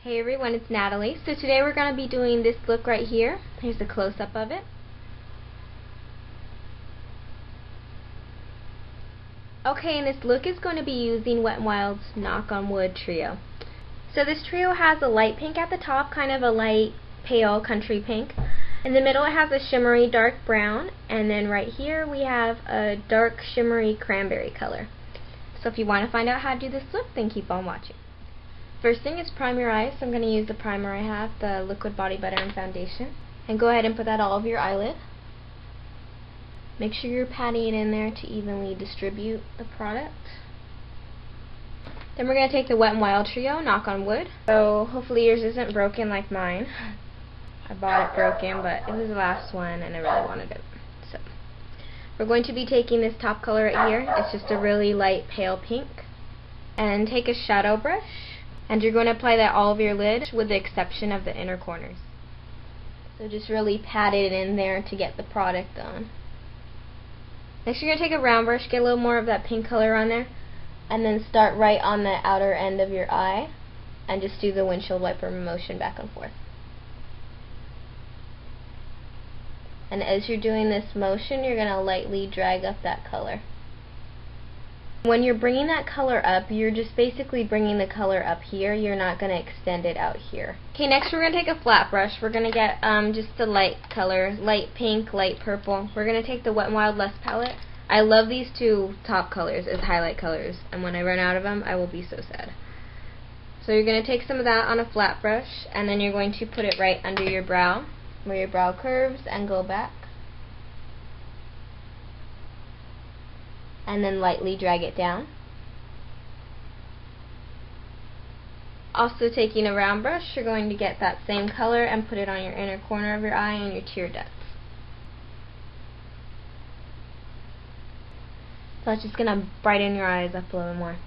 Hey everyone, it's Natalie. So today we're going to be doing this look right here. Here's a close-up of it. Okay, and this look is going to be using Wet n Wild's Knock on Wood trio. So this trio has a light pink at the top, kind of a light pale country pink. In the middle it has a shimmery dark brown, and then right here we have a dark shimmery cranberry color. So if you want to find out how to do this look, then keep on watching. First thing is prime your eyes. So I'm going to use the primer I have, the Liquid Body Butter and Foundation. And go ahead and put that all over your eyelid. Make sure you're patting it in there to evenly distribute the product. Then we're going to take the Wet n Wild trio, Knock on Wood. So hopefully yours isn't broken like mine. I bought it broken, but it was the last one and I really wanted it. So we're going to be taking this top color right here. It's just a really light pale pink. And take a shadow brush. And you're going to apply that all over your lid with the exception of the inner corners. So just really pat it in there to get the product on. Next you're going to take a round brush, get a little more of that pink color on there, and then start right on the outer end of your eye and just do the windshield wiper motion back and forth. And as you're doing this motion, you're going to lightly drag up that color. When you're bringing that color up, you're just basically bringing the color up here. You're not going to extend it out here. Okay, next we're going to take a flat brush. We're going to get just the light color, light pink, light purple. We're going to take the Wet n Wild Lust palette. I love these two top colors as highlight colors, and when I run out of them, I will be so sad. So you're going to take some of that on a flat brush, and then you're going to put it right under your brow, where your brow curves, and go back. And then lightly drag it down. Also taking a round brush, you're going to get that same color and put it on your inner corner of your eye and your tear ducts. So it's just going to brighten your eyes up a little more.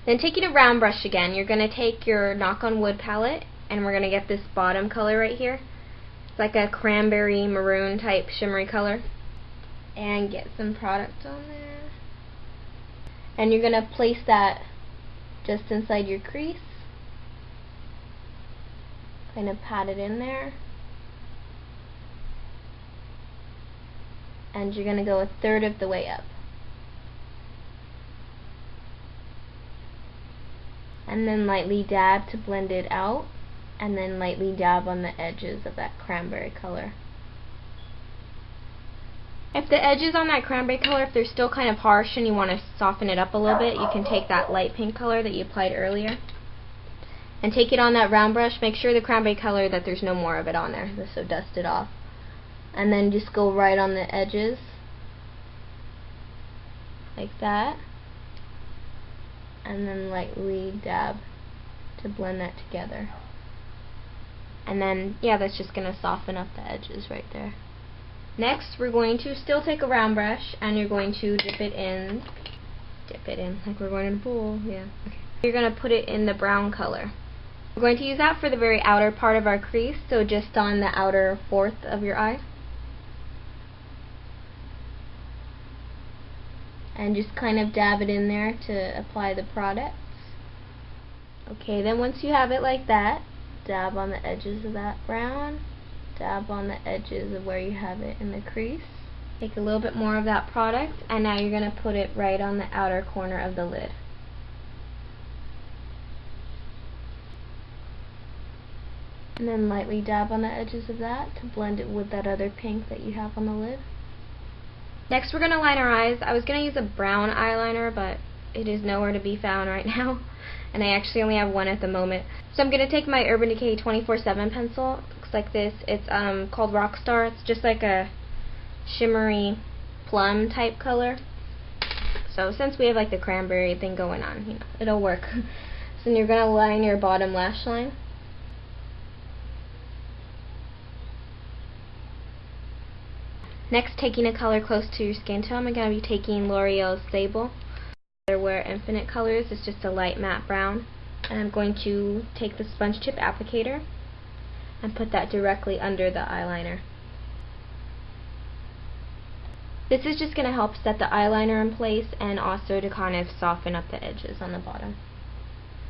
Then taking a round brush again, you're going to take your Knock on Wood palette and we're going to get this bottom color right here. It's like a cranberry maroon type shimmery color. And get some product on there. And you're going to place that just inside your crease. Kind of pat it in there. And you're going to go a third of the way up. And then lightly dab to blend it out. And then lightly dab on the edges of that cranberry color. If the edges on that cranberry color, if they're still kind of harsh and you want to soften it up a little bit, you can take that light pink color that you applied earlier and take it on that round brush. Make sure the cranberry color that there's no more of it on there, so dust it off. And then just go right on the edges like that. And then lightly dab to blend that together. And then, yeah, that's just going to soften up the edges right there. Next, we're going to still take a round brush, and you're going to dip it in, like we're going in a pool, yeah. Okay. You're going to put it in the brown color. We're going to use that for the very outer part of our crease, so just on the outer fourth of your eye. And just kind of dab it in there to apply the products. Okay, then once you have it like that, dab on the edges of that brown. Dab on the edges of where you have it in the crease. Take a little bit more of that product, and now you're going to put it right on the outer corner of the lid. And then lightly dab on the edges of that to blend it with that other pink that you have on the lid. Next we're going to line our eyes. I was going to use a brown eyeliner, but it is nowhere to be found right now. And I actually only have one at the moment. So I'm going to take my Urban Decay 24/7 pencil. Looks like this. It's called Rockstar. It's just like a shimmery plum type color. So since we have like the cranberry thing going on, you know, it'll work. So then you're going to line your bottom lash line. Next, taking a color close to your skin tone, I'm going to be taking Loreal's Sable. Wear Infinite Colors. It's just a light matte brown, and I'm going to take the sponge tip applicator and put that directly under the eyeliner. This is just going to help set the eyeliner in place and also to kind of soften up the edges on the bottom.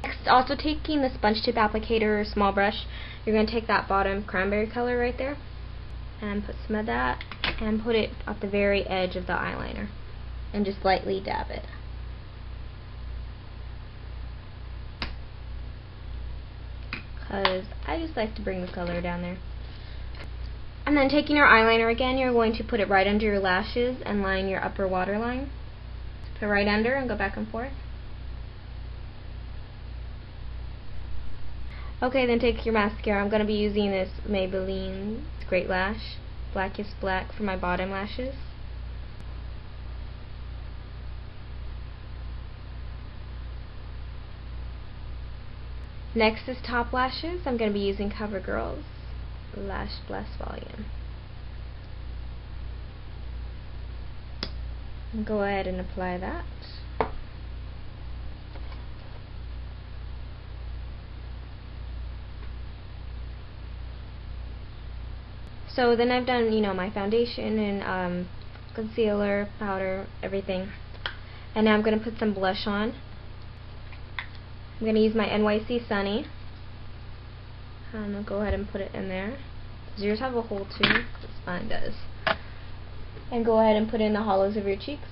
Next, also taking the sponge tip applicator or small brush, you're going to take that bottom cranberry color right there and put some of that and put it at the very edge of the eyeliner and just lightly dab it. Because I just like to bring the color down there. And then taking your eyeliner again, you're going to put it right under your lashes and line your upper waterline. Put it right under and go back and forth. Okay, then take your mascara. I'm going to be using this Maybelline GreatLash Blackest Black for my bottom lashes. Next is top lashes. I'm going to be using CoverGirl's LashBlast-Very. Go ahead and apply that. So then I've done, my foundation and concealer, powder, everything. And now I'm going to put some blush on. I'm going to use my NYC Sunny. I'm going to go ahead and put it in there. Does yours have a hole too? Because mine does. And go ahead and put it in the hollows of your cheeks.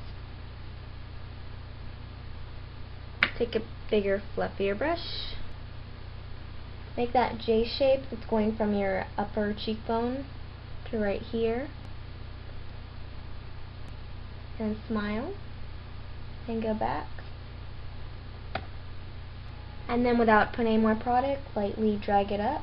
Take a bigger, fluffier brush. Make that J shape that's going from your upper cheekbone to right here. And smile. And go back. And then without putting any more product, lightly drag it up.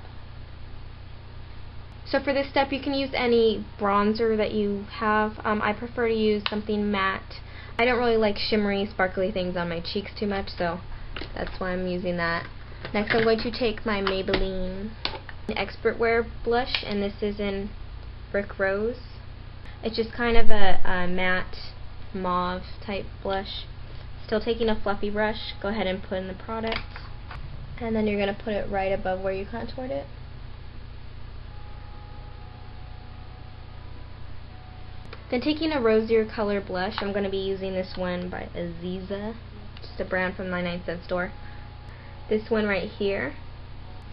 So for this step you can use any bronzer that you have. I prefer to use something matte. I don't really like shimmery, sparkly things on my cheeks too much, so that's why I'm using that. Next I'm going to take my Maybelline Expert Wear blush, and this is in Brick Rose. It's just kind of a matte mauve type blush. Still taking a fluffy brush, go ahead and put in the product. And then you're going to put it right above where you contoured it. Then taking a rosier color blush, I'm going to be using this one by Aziza, just a brand from the 99-cent store. This one right here.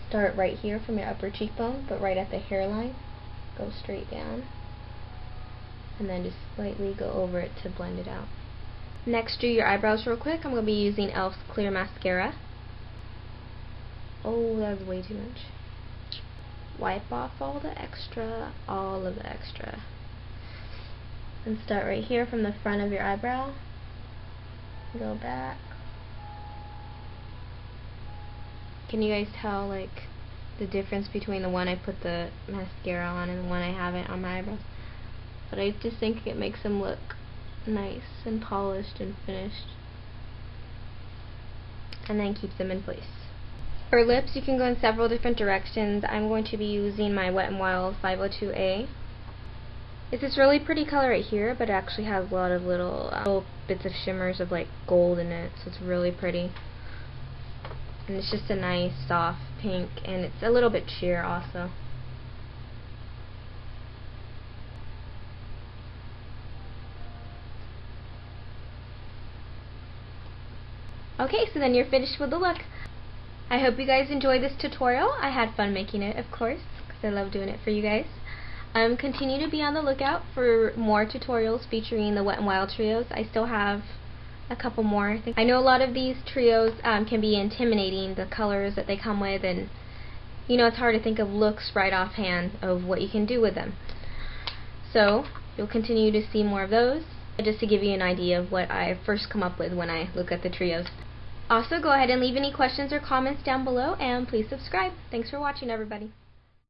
Start right here from your upper cheekbone, but right at the hairline. Go straight down. And then just slightly go over it to blend it out. Next, do your eyebrows real quick. I'm going to be using E.L.F's Clear Mascara. Oh, that was way too much. Wipe off all of the extra. And start right here from the front of your eyebrow. Go back. Can you guys tell, the difference between the one I put the mascara on and the one I haven't on my eyebrows? But I just think it makes them look nice and polished and finished. And then keeps them in place. For lips, you can go in several different directions. I'm going to be using my Wetn'Wild 502A. It's this really pretty color right here, but it actually has a lot of little bits of shimmers of gold in it, so it's really pretty. And it's just a nice soft pink, and it's a little bit sheer also. Okay, so then you're finished with the look. I hope you guys enjoyed this tutorial. I had fun making it, of course, because I love doing it for you guys. Continue to be on the lookout for more tutorials featuring the Wet n Wild trios. I still have a couple more. I know a lot of these trios can be intimidating, the colors that they come with, and it's hard to think of looks right offhand of what you can do with them. So you'll continue to see more of those, just to give you an idea of what I first come up with when I look at the trios. Also, go ahead and leave any questions or comments down below, and please subscribe. Thanks for watching, everybody.